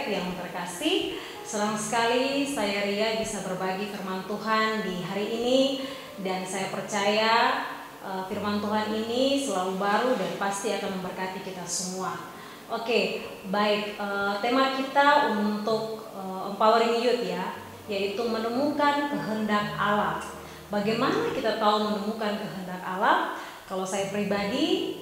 yang terkasih, senang sekali saya Ria bisa berbagi firman Tuhan di hari ini. Dan saya percaya firman Tuhan ini selalu baru dan pasti akan memberkati kita semua. Oke, baik, tema kita untuk empowering youth ya, yaitu menemukan kehendak Allah. Bagaimana kita tahu menemukan kehendak Allah? Kalau saya pribadi,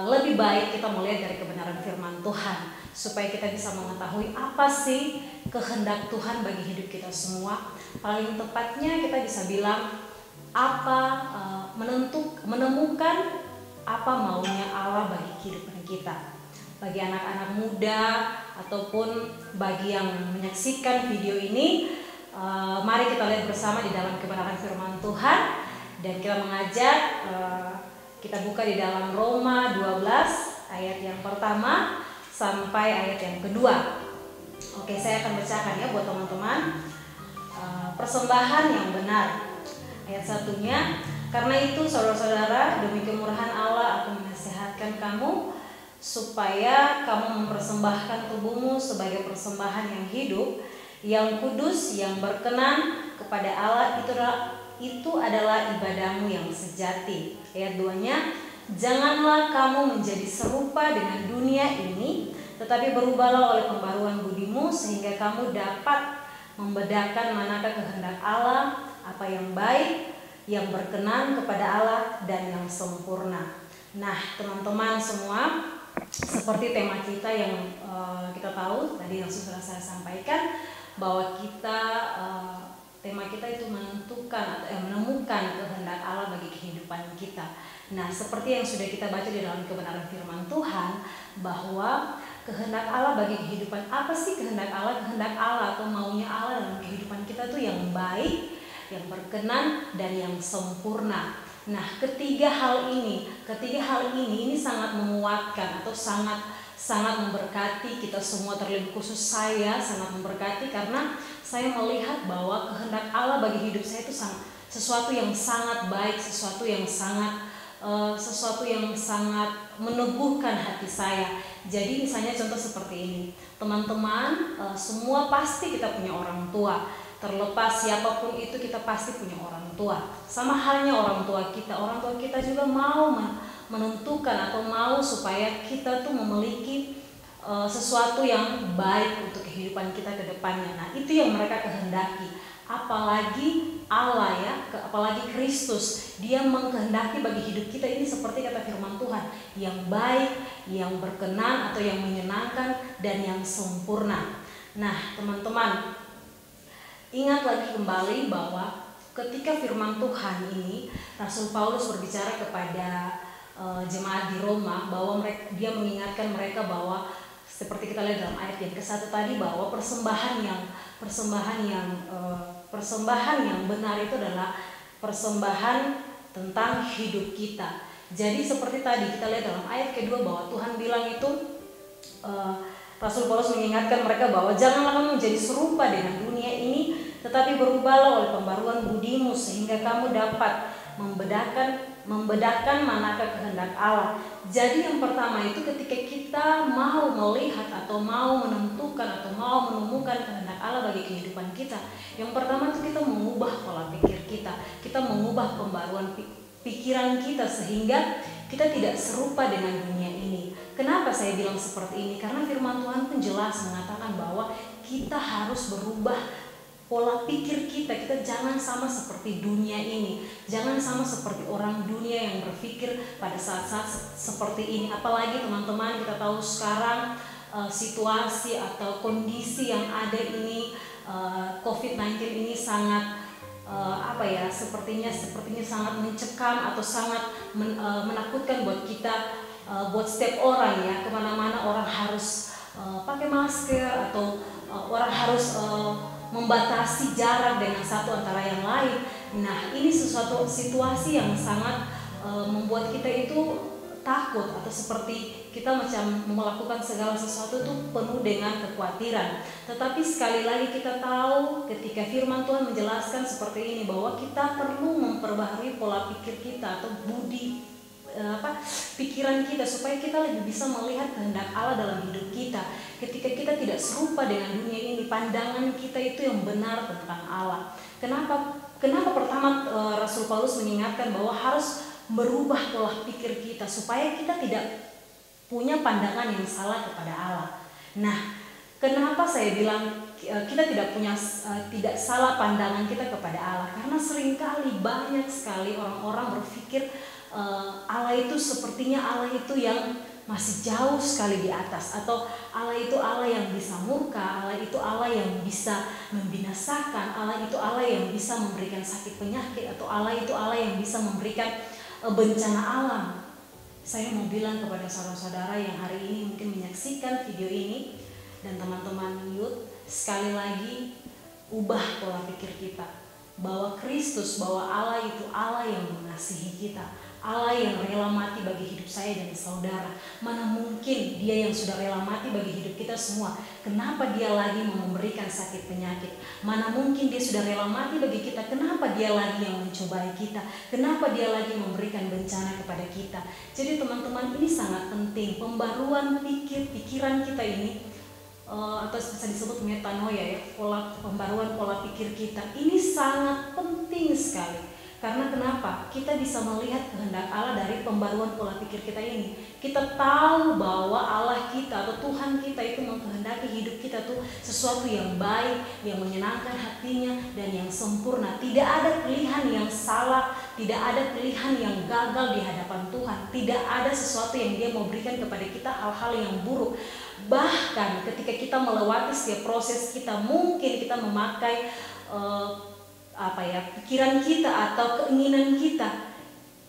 lebih baik kita melihat dari kebenaran firman Tuhan, supaya kita bisa mengetahui apa sih kehendak Tuhan bagi hidup kita semua. Paling tepatnya kita bisa bilang menemukan apa maunya Allah bagi kehidupan kita. Bagi anak-anak muda ataupun bagi yang menyaksikan video ini, mari kita lihat bersama di dalam kebenaran firman Tuhan. Dan kita mengajak kita buka di dalam Roma 12 ayat yang pertama sampai ayat yang kedua. Oke, saya akan bacakan ya buat teman-teman. Persembahan yang benar. Ayat satunya, karena itu saudara-saudara, demi kemurahan Allah aku menasihatkan kamu supaya kamu mempersembahkan tubuhmu sebagai persembahan yang hidup, yang kudus, yang berkenan kepada Allah, itu adalah ibadahmu yang sejati. Ayat 2-nya, janganlah kamu menjadi serupa dengan dunia ini, tetapi berubahlah oleh pembaruan budimu sehingga kamu dapat membedakan manakah kehendak Allah, apa yang baik, yang berkenan kepada Allah, dan yang sempurna. Nah, teman-teman semua, seperti tema kita yang kita tahu tadi yang sudah saya sampaikan, bahwa tema kita itu menemukan kehendak Allah bagi kehidupan kita. Nah, seperti yang sudah kita baca di dalam kebenaran firman Tuhan, bahwa kehendak Allah bagi kehidupan, apa sih kehendak Allah? Kehendak Allah atau maunya Allah dalam kehidupan kita tuh yang baik, yang berkenan, dan yang sempurna. Nah, ketiga hal ini sangat menguatkan atau sangat memberkati kita semua, terlebih khusus saya sangat memberkati karena saya melihat bahwa kehendak Allah bagi hidup saya itu sesuatu yang sangat baik, sesuatu yang sangat meneguhkan hati saya. Jadi misalnya contoh seperti ini, teman-teman, semua pasti kita punya orang tua. Terlepas siapapun itu, kita pasti punya orang tua. Sama halnya orang tua kita juga mau menentukan atau mau supaya kita tuh memiliki sesuatu yang baik untuk kehidupan kita ke depannya. Nah, itu yang mereka kehendaki. Apalagi Allah ya, apalagi Kristus, Dia mengkehendaki bagi hidup kita ini seperti kata firman Tuhan, yang baik, yang berkenan atau yang menyenangkan, dan yang sempurna. Nah, teman-teman, ingat lagi kembali bahwa ketika firman Tuhan ini, Rasul Paulus berbicara kepada jemaat di Roma, bahwa dia mengingatkan mereka bahwa seperti kita lihat dalam ayat yang ke-1 tadi, bahwa persembahan yang benar itu adalah persembahan tentang hidup kita. Jadi seperti tadi kita lihat dalam ayat kedua bahwa Tuhan bilang itu, Rasul Paulus mengingatkan mereka bahwa janganlah kamu menjadi serupa dengan dunia ini, tetapi berubahlah oleh pembaruan budimu sehingga kamu dapat membedakan manakah kehendak Allah. Jadi yang pertama itu ketika kita mau melihat atau mau menentukan atau mau menemukan kehendak Allah bagi kehidupan kita, yang pertama itu kita mengubah pola pikir kita mengubah pembaruan pikiran kita sehingga kita tidak serupa dengan dunia ini. Kenapa saya bilang seperti ini? Karena firman Tuhan pun jelas mengatakan bahwa kita harus berubah pola pikir kita jangan sama seperti dunia ini, jangan sama seperti orang dunia yang berpikir pada saat-saat seperti ini. Apalagi teman-teman, kita tahu sekarang situasi atau kondisi yang ada ini, COVID-19 ini sangat sepertinya sangat mencekam atau sangat menakutkan buat kita, buat setiap orang ya. Kemana-mana orang harus pakai masker atau orang harus membatasi jarak dengan satu antara yang lain. Nah, ini sesuatu situasi yang sangat membuat kita itu takut, atau seperti kita macam melakukan segala sesuatu itu penuh dengan kekhawatiran. Tetapi sekali lagi kita tahu ketika firman Tuhan menjelaskan seperti ini bahwa kita perlu memperbaharui pola pikir kita atau pikiran kita supaya kita lebih bisa melihat kehendak Allah dalam hidup kita. ketika kita tidak serupa dengan dunia ini, pandangan kita itu yang benar tentang Allah. Kenapa pertama Rasul Paulus mengingatkan bahwa harus merubah pola pikir kita supaya kita tidak punya pandangan yang salah kepada Allah. Nah, kenapa saya bilang kita tidak salah pandangan kita kepada Allah? Karena seringkali banyak sekali orang-orang berpikir Allah itu sepertinya Allah itu yang masih jauh sekali di atas, atau Allah itu Allah yang bisa murka, Allah itu Allah yang bisa membinasakan, Allah itu Allah yang bisa memberikan sakit penyakit, atau Allah itu Allah yang bisa memberikan bencana alam. Saya mau bilang kepada saudara-saudara yang hari ini mungkin menyaksikan video ini dan teman-teman youth, sekali lagi ubah pola pikir kita bahwa Kristus, bahwa Allah itu Allah yang mengasihi kita, Allah yang rela mati bagi hidup saya dan saudara. Mana mungkin Dia yang sudah rela mati bagi hidup kita semua, kenapa Dia lagi mau memberikan sakit penyakit? Mana mungkin Dia sudah rela mati bagi kita, kenapa Dia lagi yang mencobai kita? Kenapa Dia lagi memberikan bencana kepada kita? Jadi teman-teman, ini sangat penting, pembaruan pikiran kita ini, atau bisa disebut metanoia ya, pembaruan pola pikir kita ini sangat penting sekali. Karena kenapa? Kita bisa melihat kehendak Allah dari pembaruan pola pikir kita ini. Kita tahu bahwa Allah kita atau Tuhan kita itu mengkehendaki hidup kita tuh sesuatu yang baik, yang menyenangkan hatinya, dan yang sempurna. Tidak ada pilihan yang salah, tidak ada pilihan yang gagal di hadapan Tuhan. Tidak ada sesuatu yang Dia mau berikan kepada kita hal-hal yang buruk. Bahkan ketika kita melewati setiap proses kita, mungkin kita memakai pikiran kita atau keinginan kita.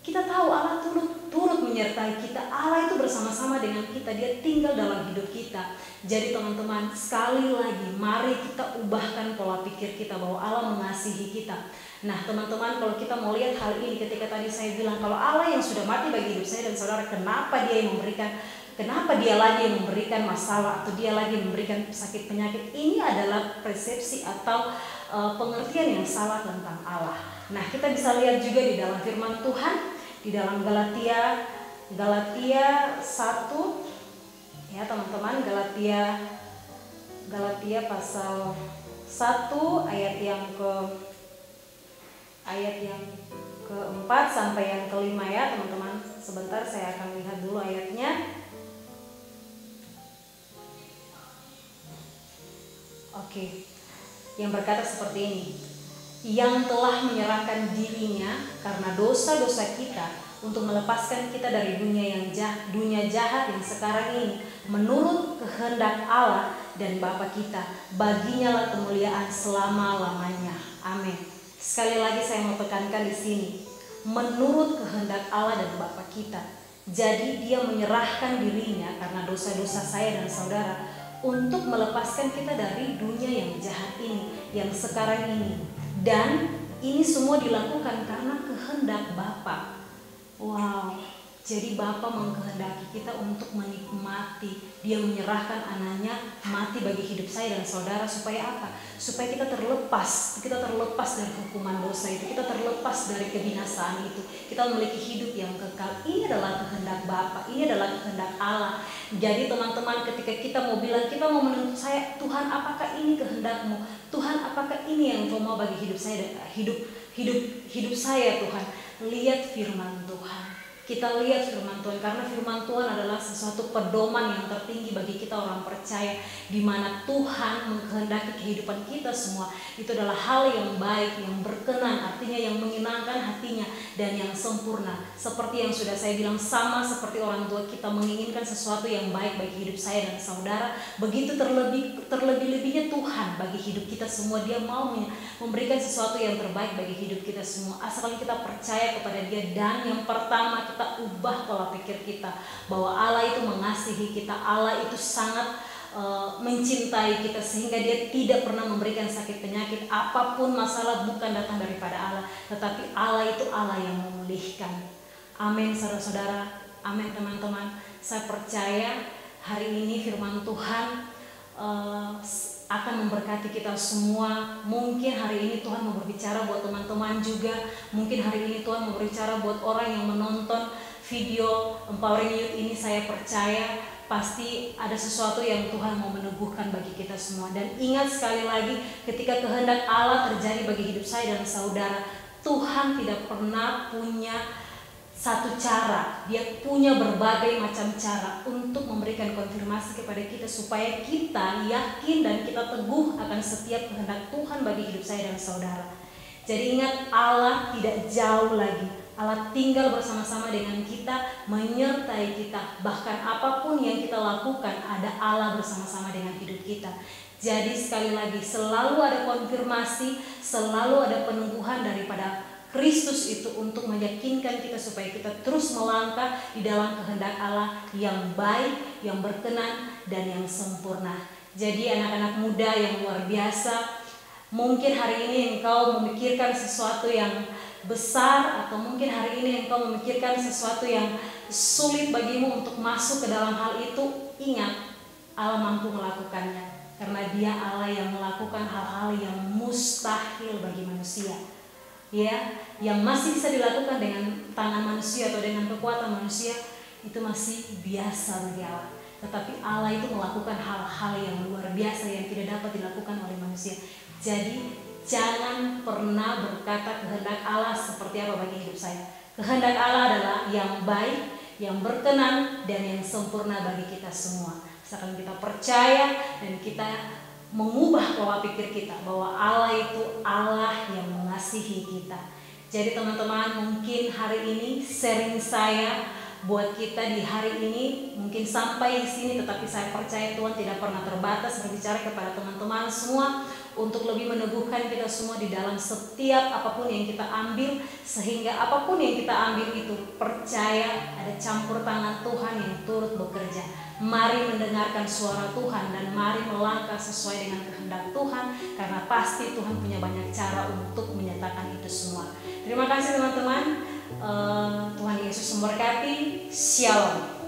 Kita tahu Allah turut menyertai kita. Allah itu bersama-sama dengan kita. Dia tinggal dalam hidup kita. Jadi teman-teman, sekali lagi mari kita ubahkan pola pikir kita bahwa Allah mengasihi kita. Nah teman-teman, kalau kita mau lihat hal ini, ketika tadi saya bilang kalau Allah yang sudah mati bagi hidup saya dan saudara, kenapa Dia lagi yang memberikan masalah atau Dia lagi memberikan sakit penyakit? Ini adalah persepsi atau pengertian yang salah tentang Allah. Nah, kita bisa lihat juga di dalam firman Tuhan, di dalam Galatia 1 ya teman-teman, Galatia pasal 1 ayat yang keempat sampai yang kelima ya teman-teman. Sebentar, saya akan lihat dulu ayatnya. Oke. Yang berkata seperti ini, yang telah menyerahkan dirinya karena dosa-dosa kita untuk melepaskan kita dari dunia jahat yang sekarang ini, menurut kehendak Allah dan Bapa kita, baginya lah kemuliaan selama-lamanya. Amin. Sekali lagi saya mau tekankan di sini, menurut kehendak Allah dan Bapa kita. Jadi Dia menyerahkan dirinya karena dosa-dosa saya dan saudara untuk melepaskan kita dari dunia yang jahat ini, yang sekarang ini. Dan ini semua dilakukan karena kehendak Bapa. Wow, jadi Bapa mengkehendaki kita untuk menikmati. Dia menyerahkan anaknya mati bagi hidup saya dan saudara supaya apa? Supaya kita terlepas dari hukuman dosa itu, kita terlepas dari kebinasaan itu, kita memiliki hidup yang kekal. Ini adalah kehendak Bapa, ini adalah kehendak Allah. Jadi teman-teman, ketika kita mau bilang, kita mau menuntut saya, Tuhan apakah ini kehendak-Mu? Tuhan apakah ini yang Engkau mau bagi hidup saya dan hidup saya Tuhan? Lihat firman Tuhan. Kita lihat firman Tuhan, karena firman Tuhan adalah sesuatu pedoman yang tertinggi bagi kita orang percaya, di mana Tuhan mengkehendaki kehidupan kita semua itu adalah hal yang baik, yang berkenan, artinya yang menyenangkan hatinya dan yang sempurna. Seperti yang sudah saya bilang, sama seperti orang tua kita menginginkan sesuatu yang baik bagi hidup saya dan saudara, begitu terlebih-lebihnya Tuhan bagi hidup kita semua. Dia mau memberikan sesuatu yang terbaik bagi hidup kita semua, asalkan kita percaya kepada Dia. Dan yang pertama, kita ubah pola pikir kita bahwa Allah itu mengasihi kita, Allah itu sangat mencintai kita, sehingga Dia tidak pernah memberikan sakit penyakit. Apapun masalah bukan datang daripada Allah, tetapi Allah itu Allah yang memulihkan. Amin saudara-saudara, amin teman-teman. Saya percaya hari ini firman Tuhan akan memberkati kita semua. Mungkin hari ini Tuhan mau berbicara buat teman-teman juga. Mungkin hari ini Tuhan mau berbicara buat orang yang menonton video Empowering Youth ini. Saya percaya pasti ada sesuatu yang Tuhan mau meneguhkan bagi kita semua. Dan ingat sekali lagi, ketika kehendak Allah terjadi bagi hidup saya dan saudara, Tuhan tidak pernah punya satu cara. Dia punya berbagai macam cara untuk memberikan konfirmasi kepada kita supaya kita yakin dan kita teguh akan setiap kehendak Tuhan bagi hidup saya dan saudara. Jadi ingat, Allah tidak jauh lagi. Allah tinggal bersama-sama dengan kita, menyertai kita. Bahkan apapun yang kita lakukan, ada Allah bersama-sama dengan hidup kita. Jadi sekali lagi, selalu ada konfirmasi, selalu ada peneguhan daripada Kristus itu untuk meyakinkan kita supaya kita terus melangkah di dalam kehendak Allah yang baik, yang berkenan, dan yang sempurna. Jadi anak-anak muda yang luar biasa, mungkin hari ini engkau memikirkan sesuatu yang besar, atau mungkin hari ini engkau memikirkan sesuatu yang sulit bagimu untuk masuk ke dalam hal itu. Ingat, Allah mampu melakukannya, karena Dia Allah yang melakukan hal-hal yang mustahil bagi manusia, ya, yang masih bisa dilakukan dengan tangan manusia atau dengan kekuatan manusia, itu masih biasa bagi Allah. Tetapi Allah itu melakukan hal-hal yang luar biasa yang tidak dapat dilakukan oleh manusia. Jadi jangan pernah berkata kehendak Allah seperti apa bagi hidup saya. Kehendak Allah adalah yang baik, yang berkenan, dan yang sempurna bagi kita semua. Asalkan kita percaya dan kita mengubah pola pikir kita bahwa Allah itu Allah yang mengasihi kita. Jadi teman-teman, mungkin hari ini sharing saya buat kita di hari ini mungkin sampai di sini, tetapi saya percaya Tuhan tidak pernah terbatas berbicara kepada teman-teman semua untuk lebih meneguhkan kita semua di dalam setiap apapun yang kita ambil, sehingga apapun yang kita ambil itu percaya ada campur tangan Tuhan yang turut bekerja. Mari mendengarkan suara Tuhan dan mari melangkah sesuai dengan kehendak Tuhan, karena pasti Tuhan punya banyak cara untuk menyatakan itu semua. Terima kasih teman-teman. Tuhan Yesus memberkati. Shalom.